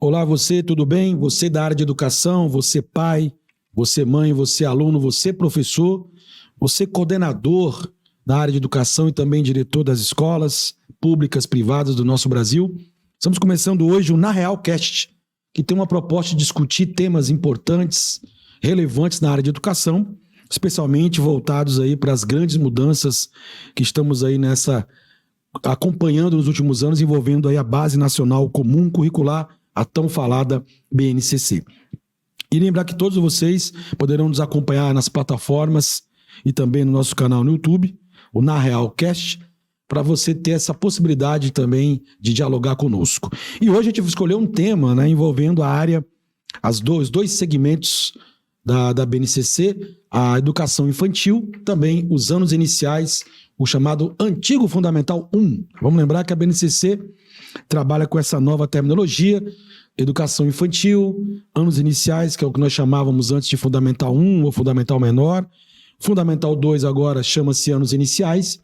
Olá, você, tudo bem? Você da área de educação, você pai, você mãe, você aluno, você professor, você coordenador da área de educação e também diretor das escolas públicas, privadas do nosso Brasil. Estamos começando hoje o Na Real Cast, que tem uma proposta de discutir temas importantes, relevantes na área de educação, especialmente voltados aí para as grandes mudanças que estamos aí acompanhando nos últimos anos, envolvendo aí a Base Nacional Comum Curricular, a tão falada BNCC. E lembrar que todos vocês poderão nos acompanhar nas plataformas e também no nosso canal no YouTube, o Na Real Cast, para você ter essa possibilidade também de dialogar conosco. E hoje a gente escolheu um tema, envolvendo a área, os dois segmentos da BNCC, a educação infantil, também os anos iniciais, o chamado Antigo Fundamental 1. Vamos lembrar que a BNCC trabalha com essa nova terminologia, educação infantil, anos iniciais, que é o que nós chamávamos antes de Fundamental 1 ou Fundamental Menor. Fundamental 2 agora chama-se anos iniciais.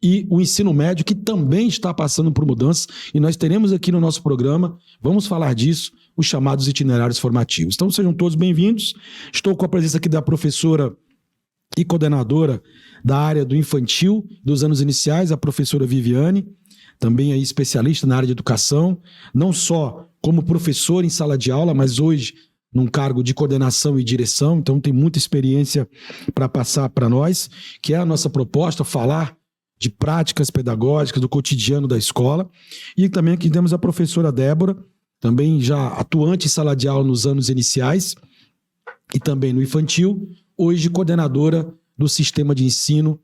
E o ensino médio, que também está passando por mudanças, e nós teremos aqui no nosso programa, vamos falar disso, os chamados itinerários formativos. Então sejam todos bem-vindos. Estou com a presença aqui da professora e coordenadora da área do infantil, dos anos iniciais, a professora Viviane, também aí especialista na área de educação, não só como professora em sala de aula, mas hoje num cargo de coordenação e direção, então tem muita experiência para passar para nós, que é a nossa proposta, falar de práticas pedagógicas, do cotidiano da escola. E também aqui temos a professora Débora, também já atuante em sala de aula nos anos iniciais e também no infantil, hoje coordenadora do sistema de ensino,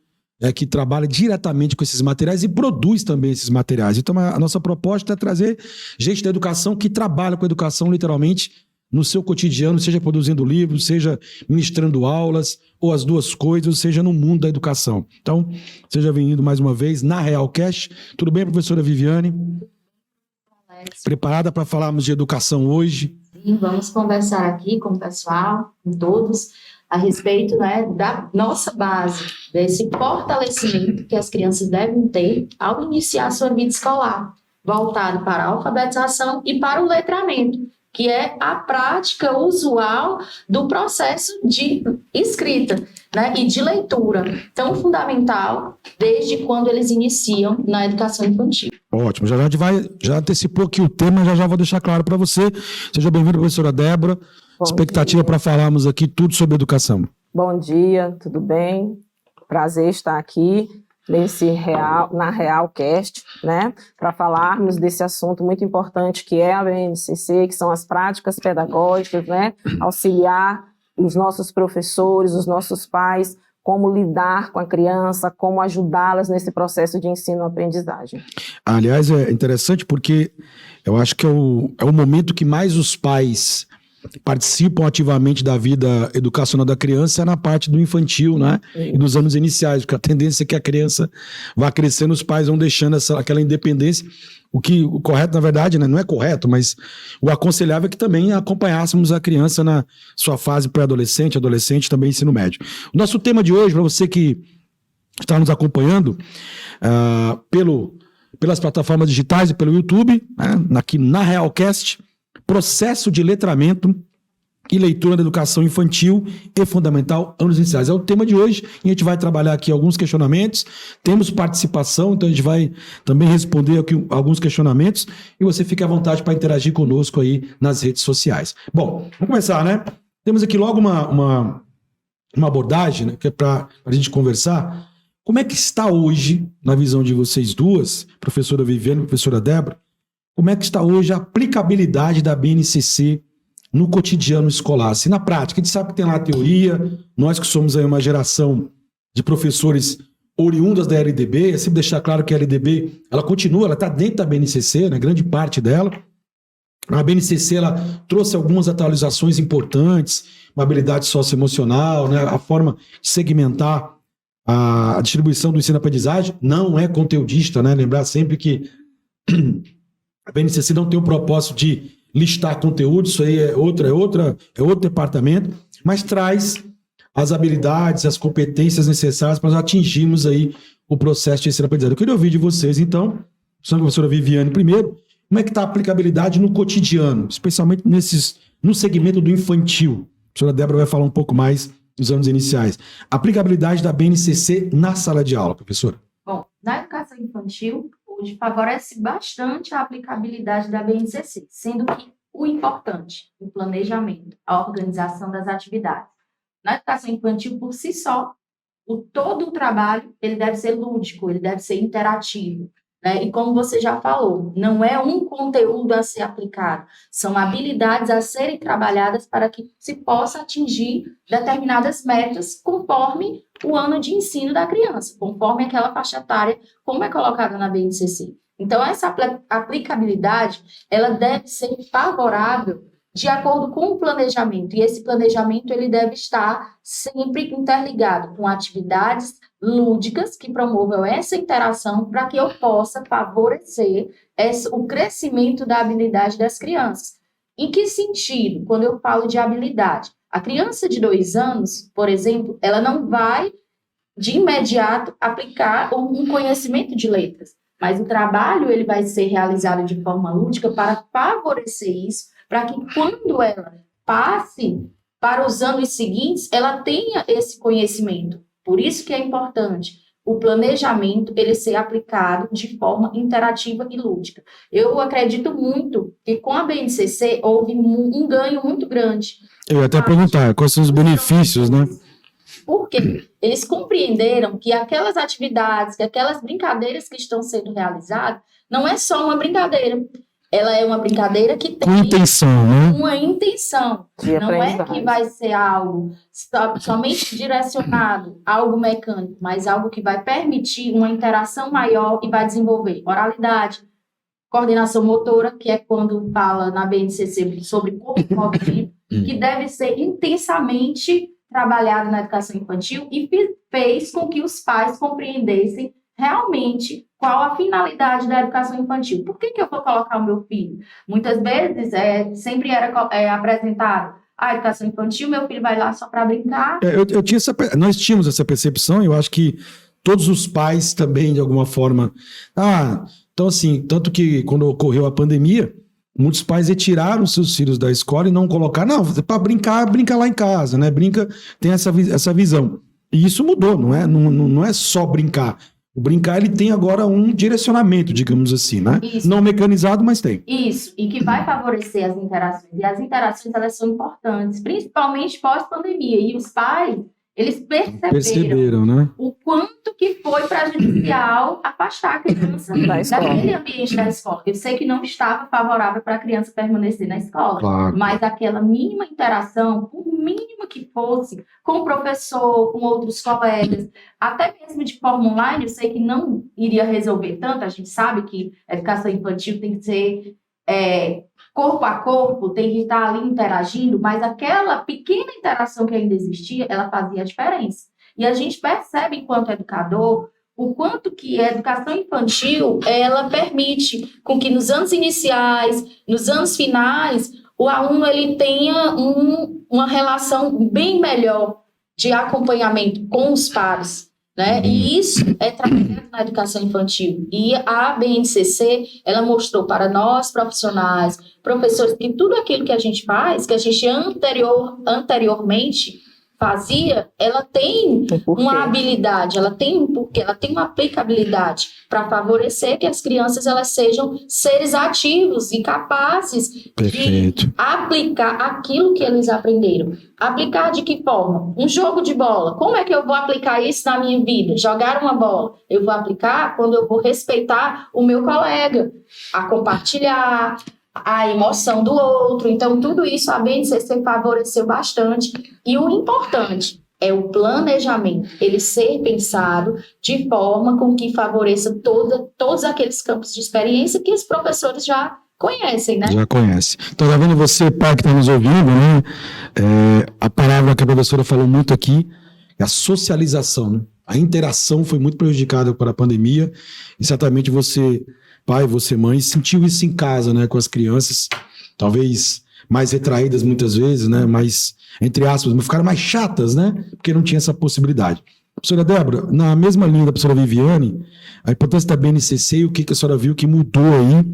que trabalha diretamente com esses materiais e produz também esses materiais. Então a nossa proposta é trazer gente da educação que trabalha com a educação literalmente no seu cotidiano, seja produzindo livros, seja ministrando aulas, ou as duas coisas, seja no mundo da educação. Então, seja bem-vindo mais uma vez na Real Cast. Tudo bem, professora Viviane? Preparada para falarmos de educação hoje? Sim, vamos conversar aqui com o pessoal, com todos, a respeito da nossa base, desse fortalecimento que as crianças devem ter ao iniciar a sua vida escolar, voltado para a alfabetização e para o letramento, que é a prática usual do processo de escrita, e de leitura, tão fundamental desde quando eles iniciam na educação infantil. Ótimo, já antecipou aqui o tema, já vou deixar claro para você. Seja bem-vinda, professora Débora. Bom expectativa para falarmos aqui tudo sobre educação. Bom dia, tudo bem? Prazer estar aqui na Real Cast, para falarmos desse assunto muito importante que é a BNCC, que são as práticas pedagógicas, auxiliar os nossos professores, os nossos pais, como lidar com a criança, como ajudá-las nesse processo de ensino-aprendizagem. Aliás, é interessante porque eu acho que é o momento que mais os pais participam ativamente da vida educacional da criança na parte do infantil, e dos anos iniciais, porque a tendência é que a criança vá crescendo, os pais vão deixando aquela independência, o correto, na verdade, não é correto, mas o aconselhável é que também acompanhássemos a criança na sua fase pré-adolescente, adolescente, também ensino médio. O nosso tema de hoje, para você que está nos acompanhando pelas plataformas digitais e pelo YouTube, aqui na Realcast, processo de letramento e leitura da educação infantil e fundamental, anos iniciais. É o tema de hoje e a gente vai trabalhar aqui alguns questionamentos, temos participação, então a gente vai também responder aqui alguns questionamentos e você fica à vontade para interagir conosco aí nas redes sociais. Bom, vamos começar, Temos aqui logo uma abordagem, que é para a gente conversar. Como é que está hoje, na visão de vocês duas, professora Viviane e professora Débora, como é que está hoje a aplicabilidade da BNCC no cotidiano escolar? Se na prática, a gente sabe que tem lá a teoria, nós que somos aí uma geração de professores oriundas da LDB, é sempre deixar claro que a LDB, ela continua, ela está dentro da BNCC, grande parte dela. A BNCC, ela trouxe algumas atualizações importantes, uma habilidade socioemocional, a forma de segmentar a distribuição do ensino-aprendizagem, não é conteudista, lembrar sempre que a BNCC não tem o propósito de listar conteúdo, isso aí é outro departamento, mas traz as habilidades, as competências necessárias para nós atingirmos aí o processo de ensino-aprendizagem. Eu queria ouvir de vocês, então, a professora Viviane primeiro, como é que está a aplicabilidade no cotidiano, especialmente no segmento do infantil? A professora Débora vai falar um pouco mais dos anos iniciais. Aplicabilidade da BNCC na sala de aula, professora. Bom, na educação infantil, hoje favorece bastante a aplicabilidade da BNCC, sendo que o importante, o planejamento, a organização das atividades. Na educação infantil, por si só, todo o trabalho ele deve ser lúdico, ele deve ser interativo, né? E como você já falou, não é um conteúdo a ser aplicado, são habilidades a serem trabalhadas para que se possa atingir determinadas metas conforme o ano de ensino da criança, conforme aquela faixa etária, como é colocada na BNCC. Então, essa aplicabilidade, ela deve ser favorável de acordo com o planejamento, e esse planejamento ele deve estar sempre interligado com atividades lúdicas que promovam essa interação para que eu possa favorecer o crescimento da habilidade das crianças. Em que sentido? Quando eu falo de habilidade, a criança de 2 anos, por exemplo, ela não vai de imediato aplicar um conhecimento de letras, mas o trabalho ele vai ser realizado de forma lúdica para favorecer isso, para que quando ela passe para os anos seguintes, ela tenha esse conhecimento. Por isso que é importante o planejamento ele ser aplicado de forma interativa e lúdica. Eu acredito muito que com a BNCC houve um ganho muito grande. Eu ia até perguntar, quais são os benefícios, né? Porque eles compreenderam que aquelas atividades, que aquelas brincadeiras que estão sendo realizadas, não é só uma brincadeira. Ela é uma brincadeira que tem intenção, né? Uma intenção. Não é que vai ser algo somente direcionado, algo mecânico, mas algo que vai permitir uma interação maior e vai desenvolver oralidade, coordenação motora, que é quando fala na BNCC sobre corpo cognitivo, que deve ser intensamente trabalhado na educação infantil e fez com que os pais compreendessem realmente qual a finalidade da educação infantil. Por que eu vou colocar o meu filho? Muitas vezes, sempre era apresentado a educação infantil, meu filho vai lá só para brincar. Nós tínhamos essa percepção, eu acho que todos os pais também, de alguma forma... então assim, tanto que quando ocorreu a pandemia, muitos pais retiraram seus filhos da escola e não colocaram, para brincar, brinca lá em casa, né? Brinca, tem essa visão. E isso mudou, não é só brincar. O brincar, ele tem agora um direcionamento, digamos assim, né? Isso. Não mecanizado, mas tem. Isso, e que vai favorecer as interações. E as interações, elas são importantes, principalmente pós-pandemia. E os pais, eles perceberam né? O quanto que foi prejudicial afastar a criança daquele ambiente da escola. Eu sei que não estava favorável para a criança permanecer na escola, claro. Mas aquela mínima interação, por mínimo que fosse, com o professor, com outros colegas, até mesmo de forma online, eu sei que não iria resolver tanto. A gente sabe que a educação infantil tem que ser corpo a corpo, tem que estar ali interagindo, mas aquela pequena interação que ainda existia, ela fazia a diferença. E a gente percebe, enquanto educador, o quanto que a educação infantil, ela permite com que nos anos iniciais, nos anos finais, o aluno ele tenha uma relação bem melhor de acompanhamento com os pares, né? E isso é trabalhado na educação infantil. E a BNCC, ela mostrou para nós, profissionais, professores, que tudo aquilo que a gente faz, que a gente anteriormente fazia, ela tem uma habilidade, ela tem um porquê, ela tem uma aplicabilidade para favorecer que as crianças elas sejam seres ativos e capazes Perfeito. de aplicar aquilo que eles aprenderam. Aplicar de que forma? Um jogo de bola. Como é que eu vou aplicar isso na minha vida? Jogar uma bola. Eu vou aplicar quando eu vou respeitar o meu colega, a compartilhar a emoção do outro. Então, tudo isso a BNCC favoreceu bastante. E o importante é o planejamento, ele ser pensado de forma com que favoreça todos aqueles campos de experiência que os professores já conhecem, né? Já conhece. Então, tá vendo você, pai que está nos ouvindo, né? A palavra que a professora falou muito aqui é a socialização, né? A interação foi muito prejudicada por a pandemia e certamente você, pai, você, mãe, sentiu isso em casa, né? Com as crianças, talvez mais retraídas muitas vezes, né? Mais, entre aspas, ficaram mais chatas, né? Porque não tinha essa possibilidade. Professora Débora, na mesma linha da professora Viviane, a importância da BNCC e o que a senhora viu que mudou aí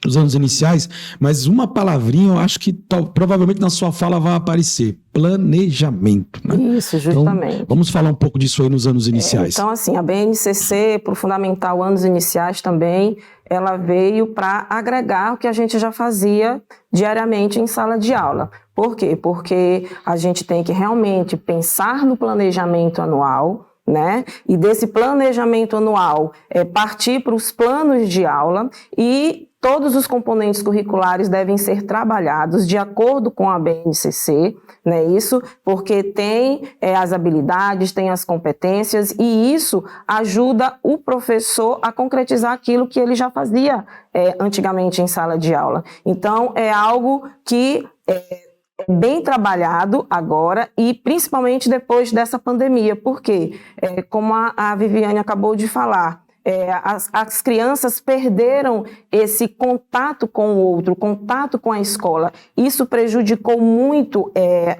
os anos iniciais, mas uma palavrinha eu acho que provavelmente na sua fala vai aparecer: planejamento. Né? Isso, justamente. Então, vamos falar um pouco disso aí nos anos iniciais. Então, assim, a BNCC, para o Fundamental Anos Iniciais também, ela veio para agregar o que a gente já fazia diariamente em sala de aula. Por quê? Porque a gente tem que realmente pensar no planejamento anual, né? E desse planejamento anual partir para os planos de aula, e todos os componentes curriculares devem ser trabalhados de acordo com a BNCC, né? Isso porque tem as habilidades, tem as competências, e isso ajuda o professor a concretizar aquilo que ele já fazia antigamente em sala de aula. Então, é algo que bem trabalhado agora, e principalmente depois dessa pandemia, porque, como a Viviane acabou de falar, as crianças perderam esse contato com o outro, contato com a escola. Isso prejudicou muito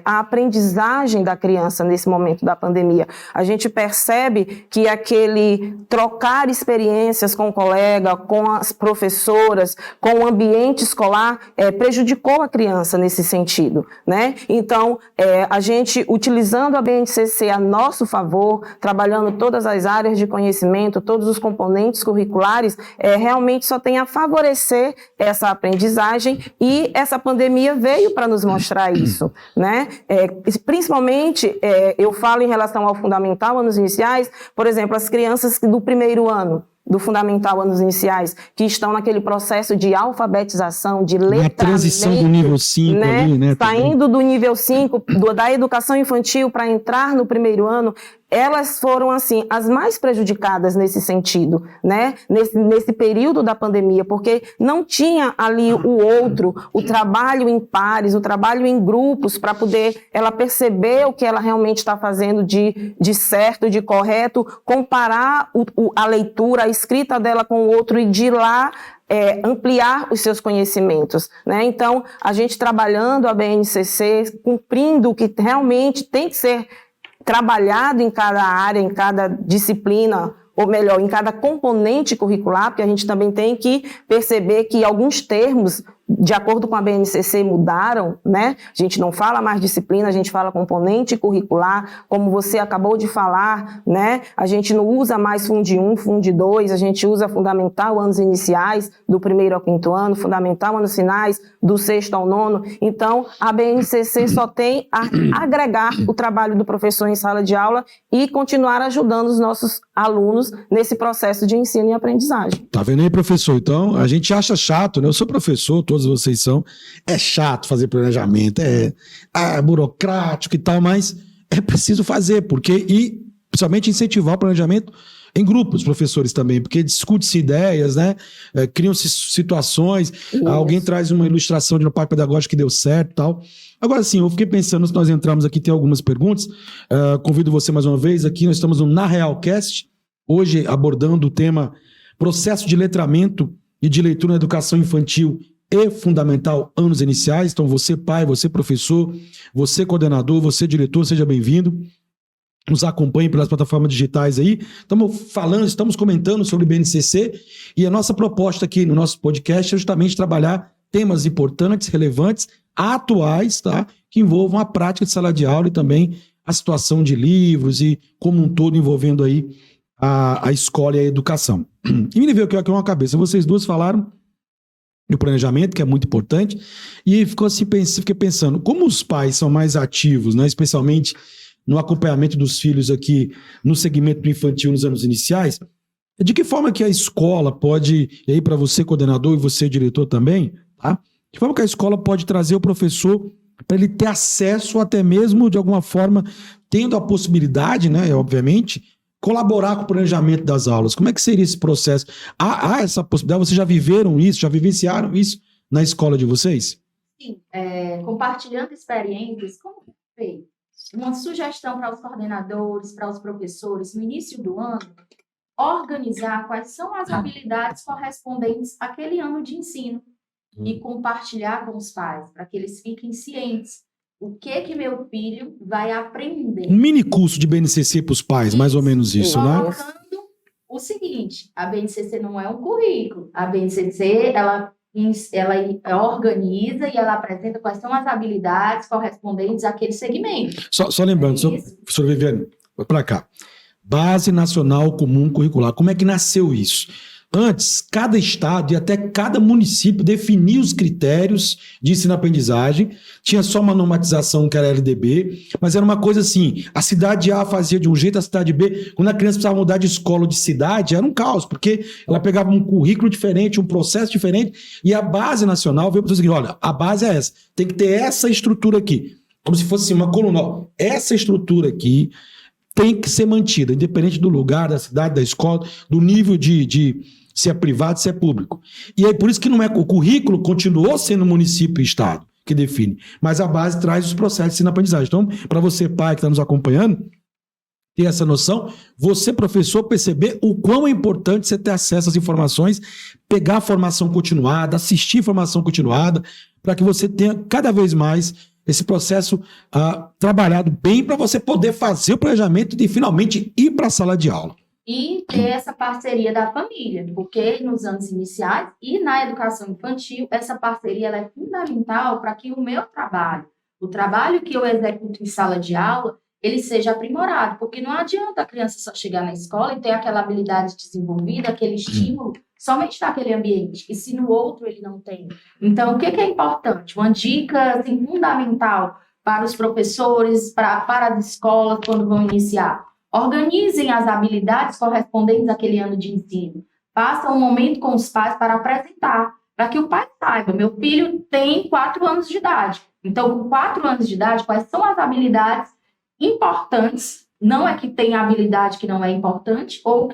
a aprendizagem da criança nesse momento da pandemia. A gente percebe que aquele trocar experiências com o colega, com as professoras, com o ambiente escolar, prejudicou a criança nesse sentido, né? Então, a gente, utilizando a BNCC a nosso favor, trabalhando todas as áreas de conhecimento, todos os componentes curriculares, realmente só tem a favorecer essa aprendizagem, e essa pandemia veio para nos mostrar isso, né? Principalmente, eu falo em relação ao fundamental, anos iniciais, por exemplo, as crianças do primeiro ano do fundamental, anos iniciais, que estão naquele processo de alfabetização, de letramento. A transição do nível 5 né? ali, né? Saindo do nível 5, da educação infantil para entrar no primeiro ano, elas foram, assim, as mais prejudicadas nesse sentido, né? Nesse período da pandemia, porque não tinha ali o outro, o trabalho em pares, o trabalho em grupos, para poder ela perceber o que ela realmente está fazendo de certo, de correto, comparar a leitura, a escrita dela com o outro, e de lá ampliar os seus conhecimentos, né? Então, a gente trabalhando a BNCC, cumprindo o que realmente tem que ser trabalhado em cada área, em cada disciplina, ou melhor, em cada componente curricular, porque a gente também tem que perceber que alguns termos, de acordo com a BNCC, mudaram, né? A gente não fala mais disciplina, a gente fala componente curricular, como você acabou de falar, né? A gente não usa mais Fund 1, Fund 2, a gente usa fundamental, anos iniciais, do 1º ao 5º ano, fundamental, anos finais, do 6º ao 9º. Então, a BNCC só tem a agregar o trabalho do professor em sala de aula e continuar ajudando os nossos alunos nesse processo de ensino e aprendizagem. Tá vendo aí, professor? Então, a gente acha chato, né? Eu sou professor, todos vocês são. É chato fazer planejamento, burocrático e tal, mas é preciso fazer, e principalmente incentivar o planejamento em grupos, professores também, porque discute-se ideias, né? Criam-se situações, alguém traz uma ilustração de um parque pedagógico que deu certo e tal. Agora sim, eu fiquei pensando, se nós entramos aqui, tem algumas perguntas, convido você mais uma vez, aqui nós estamos no Na Realcast, hoje abordando o tema processo de letramento e de leitura na educação infantil e fundamental, anos iniciais. Então, você pai, você professor, você coordenador, você diretor, seja bem-vindo. Nos acompanhe pelas plataformas digitais aí. Estamos comentando sobre o BNCC, e a nossa proposta aqui no nosso podcast é justamente trabalhar temas importantes, relevantes, atuais, tá? Que envolvam a prática de sala de aula e também a situação de livros e como um todo envolvendo aí a escola e a educação. E me veio aqui uma cabeça. Vocês duas falaram do planejamento, que é muito importante, e fiquei pensando, como os pais são mais ativos, né, especialmente no acompanhamento dos filhos aqui no segmento do infantil nos anos iniciais, de que forma que a escola pode, e aí para você coordenador e você diretor também, tá? De forma que a escola pode trazer o professor para ele ter acesso, ou até mesmo de alguma forma, tendo a possibilidade, né, obviamente, colaborar com o planejamento das aulas. Como é que seria esse processo? Há essa possibilidade? Vocês já viveram isso? Já vivenciaram isso na escola de vocês? Sim, compartilhando experiências, como foi? Uma sugestão para os coordenadores, para os professores, no início do ano, organizar quais são as habilidades correspondentes àquele ano de ensino e compartilhar com os pais, para que eles fiquem cientes. O que meu filho vai aprender? Um mini curso de BNCC para os pais, mais ou menos isso, né? Colocando o seguinte, a BNCC não é um currículo. A BNCC, ela ela organiza e ela apresenta quais são as habilidades correspondentes àquele segmento. Só lembrando, professor Viviane, para cá. Base Nacional Comum Curricular. Como é que nasceu isso? Antes, cada estado e até cada município definia os critérios de ensino-aprendizagem. Tinha só uma normatização que era LDB, mas era uma coisa assim, a cidade A fazia de um jeito, a cidade B, quando a criança precisava mudar de escola ou de cidade, era um caos, porque ela pegava um currículo diferente, um processo diferente, e a base nacional veio para dizer, olha, a base é essa, tem que ter essa estrutura aqui. Como se fosse assim, uma coluna. Ó, essa estrutura aqui tem que ser mantida, independente do lugar, da cidade, da escola, do nível de se é privado, se é público. E aí, por isso que não é, o currículo continuou sendo município e estado que define, mas a base traz os processos de ensino-aprendizagem. Então, para você, pai, que está nos acompanhando, ter essa noção, você, professor, perceber o quão é importante você ter acesso às informações, pegar a formação continuada, assistir formação continuada, para que você tenha cada vez mais esse processo trabalhado bem para você poder fazer o planejamento de finalmente ir para a sala de aula. E ter essa parceria da família, porque nos anos iniciais e na educação infantil, essa parceria ela é fundamental para que o meu trabalho, o trabalho que eu executo em sala de aula, ele seja aprimorado, porque não adianta a criança só chegar na escola e ter aquela habilidade desenvolvida, aquele estímulo, somente naquele ambiente, e se no outro ele não tem. Então, o que é importante? Uma dica assim, fundamental para os professores, para as escolas, quando vão iniciar. Organizem as habilidades correspondentes àquele ano de ensino. Façam um momento com os pais para apresentar, para que o pai saiba, meu filho tem 4 anos de idade. Então, com 4 anos de idade, quais são as habilidades importantes? Não é que tem habilidade que não é importante ou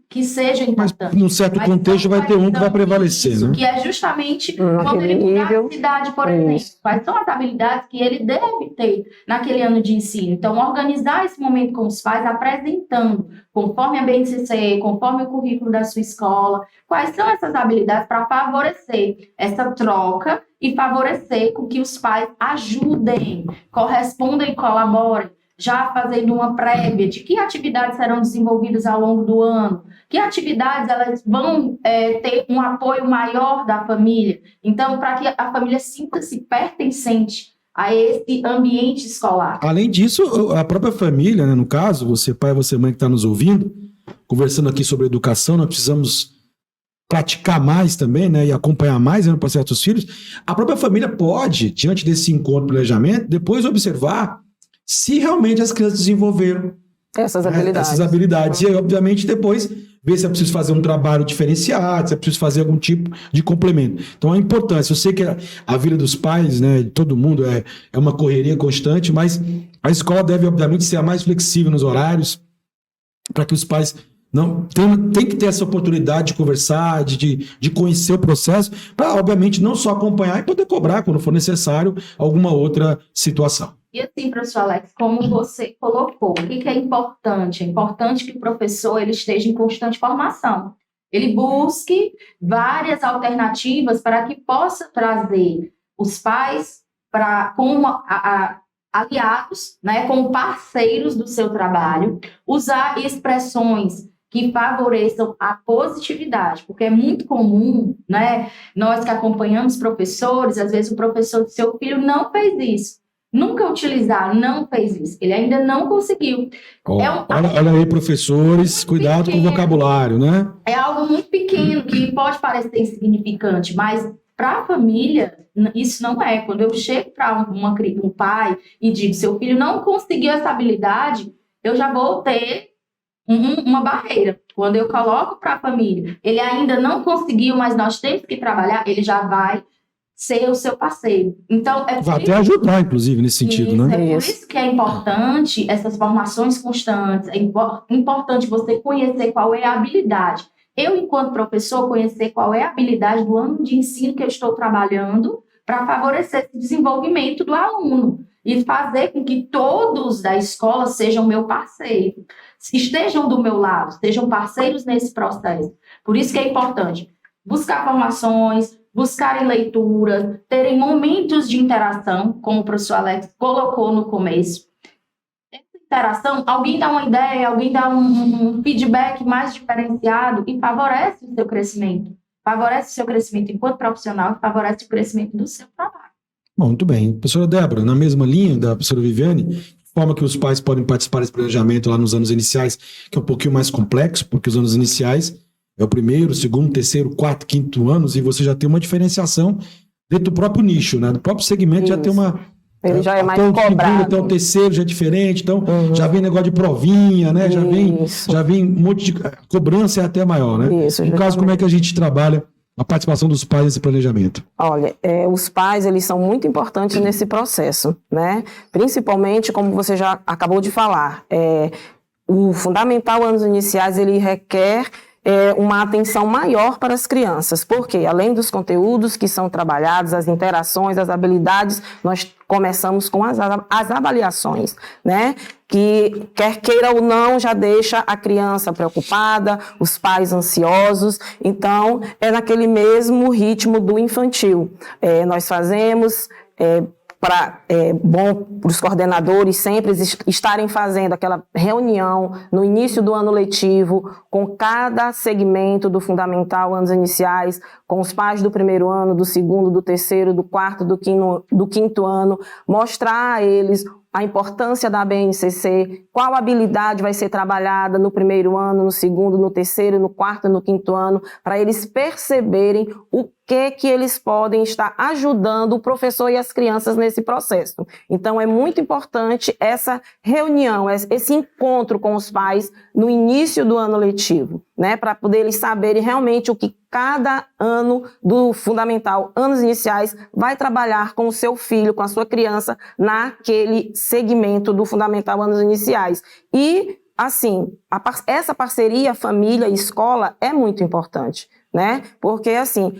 que seja importante. Mas, num certo contexto, vai ter um que vai prevalecer, isso, né? Que é justamente quando ele mudar a cidade, por exemplo. Quais são as habilidades que ele deve ter naquele ano de ensino? Então, organizar esse momento com os pais, apresentando, conforme a BNCC, conforme o currículo da sua escola, quais são essas habilidades para favorecer essa troca e favorecer com que os pais ajudem, correspondam e colaborem. Já fazendo uma prévia de que atividades serão desenvolvidas ao longo do ano, que atividades elas vão ter um apoio maior da família. Então, para que a família sinta-se pertencente a esse ambiente escolar. Além disso, a própria família, né, no caso, você pai, você mãe que está nos ouvindo, conversando aqui sobre educação, nós precisamos praticar mais também, né, e acompanhar mais no processo dos filhos. A própria família pode, diante desse encontro de planejamento, depois observar se realmente as crianças desenvolveram essas habilidades. E aí, obviamente, depois ver se é preciso fazer um trabalho diferenciado, se é preciso fazer algum tipo de complemento. Então, a importância, eu sei que a vida dos pais, né, de todo mundo é uma correria constante, mas a escola deve, obviamente, ser a mais flexível nos horários, para que os pais tem que ter essa oportunidade de conversar, de conhecer o processo, para, obviamente, não só acompanhar e poder cobrar, quando for necessário, alguma outra situação. E assim, professor Alex, como você colocou, o que é importante? É importante que o professor ele esteja em constante formação. Ele busque várias alternativas para que possa trazer os pais como aliados, né, como parceiros do seu trabalho, usar expressões que favoreçam a positividade, porque é muito comum, né, nós que acompanhamos professores, às vezes o professor do seu filho não fez isso. Nunca utilizar, não fez isso. Ele ainda não conseguiu. Olha aí, professores, cuidado pequeno, com o vocabulário, né? É algo muito pequeno que pode parecer insignificante, mas para a família, isso não é. Quando eu chego para um pai e digo, seu filho não conseguiu essa habilidade, eu já vou ter uma barreira. Quando eu coloco para a família, ele ainda não conseguiu, mas nós temos que trabalhar, ele já vai ser o seu parceiro. Então, vai até ajudar, inclusive, nesse sentido, né? É por isso que é importante essas formações constantes, é importante você conhecer qual é a habilidade. Eu, enquanto professor, conhecer qual é a habilidade do ano de ensino que eu estou trabalhando para favorecer esse desenvolvimento do aluno e fazer com que todos da escola sejam meu parceiro, estejam do meu lado, sejam parceiros nesse processo. Por isso que é importante buscar formações, buscarem leituras, terem momentos de interação, como o professor Alex colocou no começo. Essa interação, alguém dá uma ideia, alguém dá um feedback mais diferenciado e favorece o seu crescimento. favorece o seu crescimento enquanto profissional e favorece o crescimento do seu trabalho. Bom, muito bem. Professora Débora, na mesma linha da professora Viviane, forma que os pais podem participar desse planejamento lá nos anos iniciais, que é um pouquinho mais complexo, porque os anos iniciais é o primeiro, segundo, terceiro, quarto, quinto anos, e você já tem uma diferenciação dentro do próprio nicho, né? Do próprio segmento já tem uma... Ele já é mais até o segundo, cobrado. até o terceiro já é diferente, então já vem negócio de provinha, né? Já vem um monte de... cobrança é até maior, né? Isso, no caso, como é que a gente trabalha a participação dos pais nesse planejamento? Olha, os pais, eles são muito importantes nesse processo, né? Principalmente, como você já acabou de falar, o fundamental anos iniciais, ele requer uma atenção maior para as crianças, porque além dos conteúdos que são trabalhados, as interações, as habilidades, nós começamos com as avaliações, né? Que quer queira ou não, já deixa a criança preocupada, os pais ansiosos, então é naquele mesmo ritmo do infantil. Nós fazemos... bom para os coordenadores sempre estarem fazendo aquela reunião no início do ano letivo, com cada segmento do fundamental, anos iniciais, com os pais do primeiro ano, do segundo, do terceiro, do quarto, do quinto ano, mostrar a eles a importância da BNCC, qual habilidade vai ser trabalhada no primeiro ano, no segundo, no terceiro, no quarto e no quinto ano, para eles perceberem o que eles podem estar ajudando o professor e as crianças nesse processo. Então, é muito importante essa reunião, esse encontro com os pais no início do ano letivo, né, para poder eles saberem realmente o que cada ano do fundamental, anos iniciais, vai trabalhar com o seu filho, com a sua criança, naquele segmento do fundamental, anos iniciais. E, assim, essa parceria família e escola é muito importante, né? Porque, assim...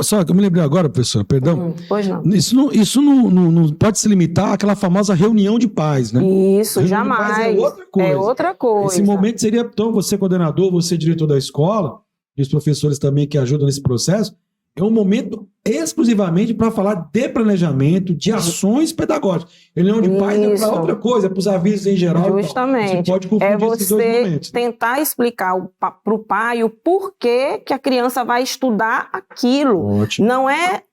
Só que eu me lembrei agora, professor, perdão. Pois não. Isso não pode se limitar àquela famosa reunião de pais, né? Isso, reunião jamais. De pais é outra coisa. É outra coisa. Esse momento seria, então, você coordenador, você diretor da escola, e os professores também que ajudam nesse processo, é um momento exclusivamente para falar de planejamento, de ações pedagógicas. Reunião de pais é para outra coisa, é para os avisos em geral. Justamente. Você pode confundir esses dois momentos. Tentar explicar para o pai o porquê que a criança vai estudar aquilo. Ótimo. Não é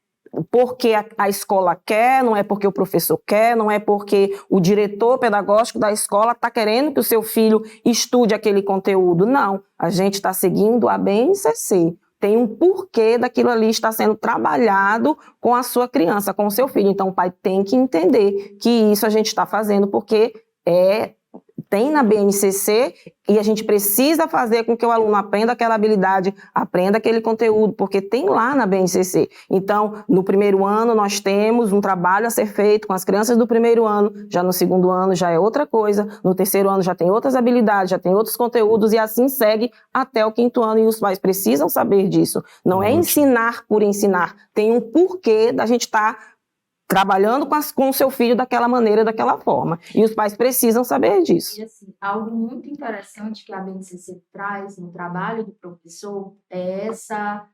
porque a escola quer, não é porque o professor quer, não é porque o diretor pedagógico da escola está querendo que o seu filho estude aquele conteúdo. Não, a gente está seguindo a BNCC. Tem um porquê daquilo ali estar sendo trabalhado com a sua criança, com o seu filho. Então, o pai tem que entender que isso a gente está fazendo porque tem na BNCC e a gente precisa fazer com que o aluno aprenda aquela habilidade, aprenda aquele conteúdo, porque tem lá na BNCC. Então, no primeiro ano, nós temos um trabalho a ser feito com as crianças do primeiro ano, já no segundo ano já é outra coisa, no terceiro ano já tem outras habilidades, já tem outros conteúdos e assim segue até o quinto ano e os pais precisam saber disso. Não é ensinar por ensinar, tem um porquê da gente estar trabalhando com o seu filho daquela maneira, daquela forma. E os pais precisam saber disso. E assim, algo muito interessante que a BNCC traz no trabalho do professor é essa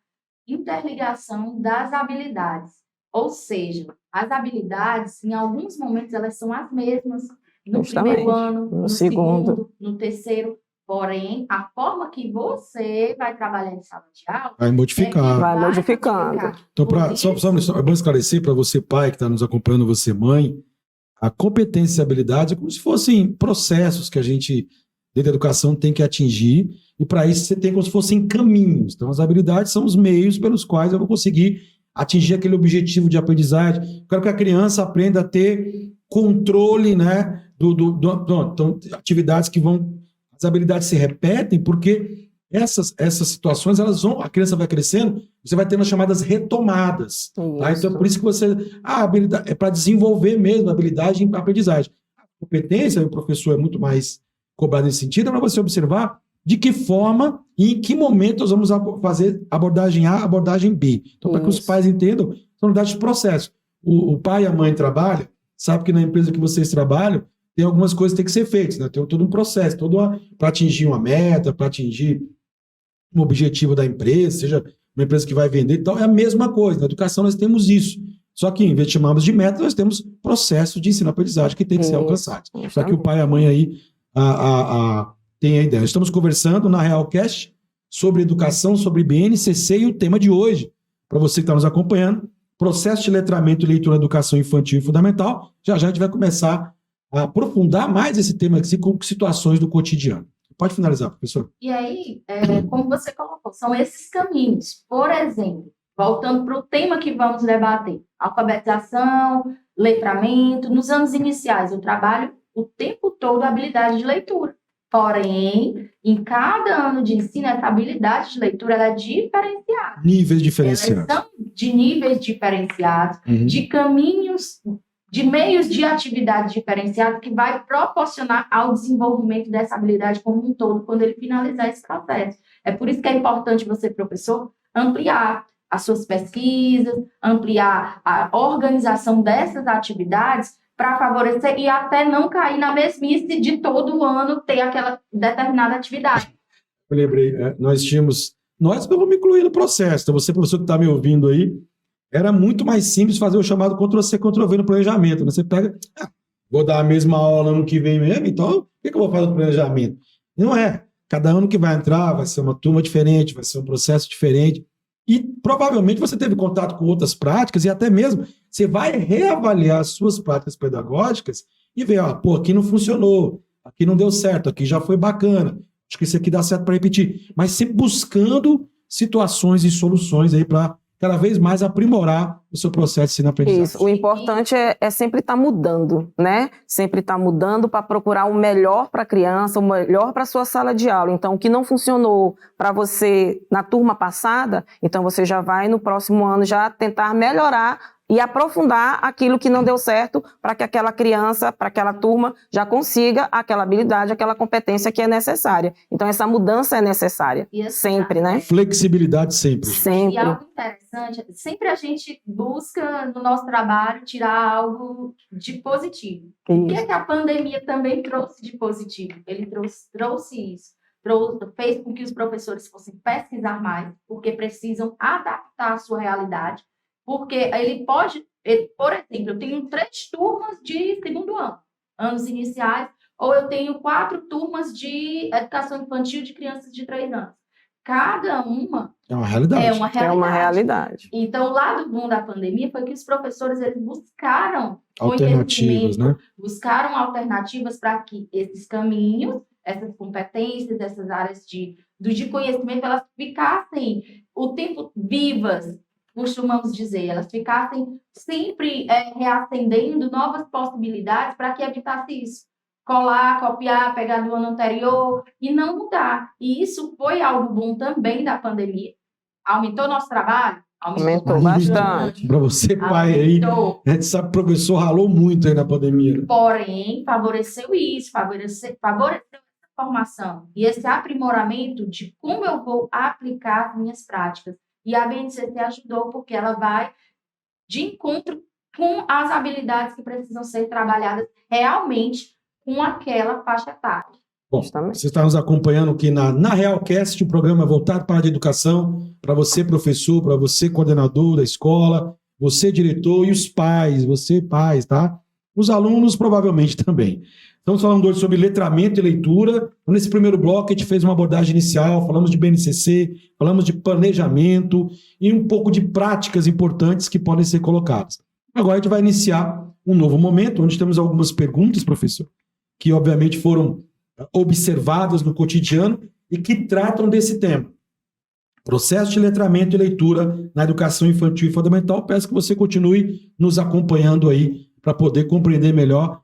interligação das habilidades. Ou seja, as habilidades, em alguns momentos, elas são as mesmas no primeiro ano, no segundo, no terceiro. Porém, a forma que você vai trabalhar em sala de aula... Vai modificar. Vai modificando. Então, é bom esclarecer para você, pai, que está nos acompanhando, você, mãe, a competência e habilidade é como se fossem processos que a gente, dentro da educação, tem que atingir, e para isso você tem como se fossem caminhos. Então, as habilidades são os meios pelos quais eu vou conseguir atingir aquele objetivo de aprendizagem. Eu quero que a criança aprenda a ter controle, né, então, atividades que vão... As habilidades se repetem porque essas situações, a criança vai crescendo, você vai tendo as chamadas retomadas. Tá? Então é por isso que a habilidade é para desenvolver mesmo a habilidade em aprendizagem. A competência, o professor é muito mais cobrado nesse sentido, é para você observar de que forma e em que momento nós vamos fazer abordagem A, abordagem B. Então, para que os pais entendam, são unidades de processo. O pai e a mãe trabalham, sabe que na empresa que vocês trabalham, tem algumas coisas que têm que ser feitas, né? Tem todo um processo, para atingir uma meta, para atingir um objetivo da empresa, seja uma empresa que vai vender, então é a mesma coisa. Na educação nós temos isso. Só que, em vez de chamarmos de meta, nós temos processos de ensino-aprendizagem que tem que ser alcançados. Para que o pai e a mãe aí tenham a ideia. Estamos conversando na Realcast sobre educação, sobre BNCC e o tema de hoje, para você que está nos acompanhando, processo de letramento e leitura na educação infantil e fundamental. Já já a gente vai começar a aprofundar mais esse tema aqui com situações do cotidiano. Pode finalizar, professor. E aí, como você colocou, são esses caminhos. Por exemplo, voltando para o tema que vamos debater, alfabetização, letramento. Nos anos iniciais, eu trabalho o tempo todo a habilidade de leitura. Porém, em cada ano de ensino, essa habilidade de leitura ela é diferenciada. Níveis diferenciados. Elas são de níveis diferenciados, de caminhos, de meios de atividade diferenciados que vai proporcionar ao desenvolvimento dessa habilidade como um todo quando ele finalizar esse processo. É por isso que é importante você, professor, ampliar as suas pesquisas, ampliar a organização dessas atividades para favorecer e até não cair na mesmice de todo ano ter aquela determinada atividade. Eu lembrei, nós que eu vou me incluir no processo, então você, professor que está me ouvindo aí, era muito mais simples fazer o chamado Ctrl-C, Ctrl-V no planejamento. Né? Você pega, vou dar a mesma aula ano que vem mesmo, então o que eu vou fazer no planejamento? E não é. Cada ano que vai entrar vai ser uma turma diferente, vai ser um processo diferente. E provavelmente você teve contato com outras práticas e até mesmo você vai reavaliar as suas práticas pedagógicas e ver, aqui não funcionou, aqui não deu certo, aqui já foi bacana, acho que isso aqui dá certo para repetir. Mas sempre buscando situações e soluções aí para cada vez mais aprimorar o seu processo de ensino-aprendizagem. Isso, o importante é sempre estar mudando, né? Sempre estar mudando para procurar o melhor para a criança, o melhor para a sua sala de aula. Então, o que não funcionou para você na turma passada, então você já vai no próximo ano já tentar melhorar e aprofundar aquilo que não deu certo para que aquela criança, para aquela turma já consiga aquela habilidade, aquela competência que é necessária. Então, essa mudança é necessária, sempre, né? Flexibilidade sempre. Sempre. E algo interessante, sempre a gente busca no nosso trabalho tirar algo de positivo. O que é que a pandemia também trouxe de positivo? Ele trouxe isso. Fez com que os professores fossem pesquisar mais, porque precisam adaptar a sua realidade. Porque por exemplo, eu tenho 3 turmas de segundo ano, anos iniciais, ou eu tenho 4 turmas de educação infantil de crianças de 3 anos. Cada uma é uma realidade. É uma realidade. Então, o lado bom da pandemia foi que os professores eles buscaram alternativas, né? Buscaram alternativas para que esses caminhos, essas competências, essas áreas de conhecimento, elas ficassem o tempo vivas, costumamos dizer, elas ficassem sempre reacendendo novas possibilidades para que evitasse isso. Colar, copiar, pegar do ano anterior e não mudar. E isso foi algo bom também da pandemia. Aumentou nosso trabalho? Aumentou bastante. Para você, pai, aí, a gente sabe que o professor ralou muito aí na pandemia. Porém, favoreceu isso, favoreceu essa formação e esse aprimoramento de como eu vou aplicar as minhas práticas. E a BNCC ajudou porque ela vai de encontro com as habilidades que precisam ser trabalhadas realmente com aquela faixa etária. Bom, você está nos acompanhando aqui na Realcast, um programa voltado para a educação, para você, professor, para você, coordenador da escola, você, diretor, e os pais, você, pais, tá? Os alunos, provavelmente, também. Estamos falando hoje sobre letramento e leitura. Nesse primeiro bloco, a gente fez uma abordagem inicial, falamos de BNCC, falamos de planejamento e um pouco de práticas importantes que podem ser colocadas. Agora a gente vai iniciar um novo momento, onde temos algumas perguntas, professor, que obviamente foram observadas no cotidiano e que tratam desse tema. Processo de letramento e leitura na educação infantil e fundamental. Peço que você continue nos acompanhando aí para poder compreender melhor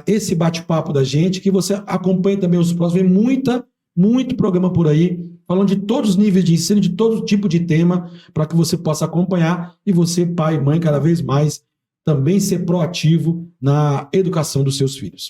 esse bate-papo da gente, que você acompanhe também os próximos. Vem muito programa por aí, falando de todos os níveis de ensino, de todo tipo de tema, para que você possa acompanhar e você, pai e mãe, cada vez mais, também ser proativo na educação dos seus filhos.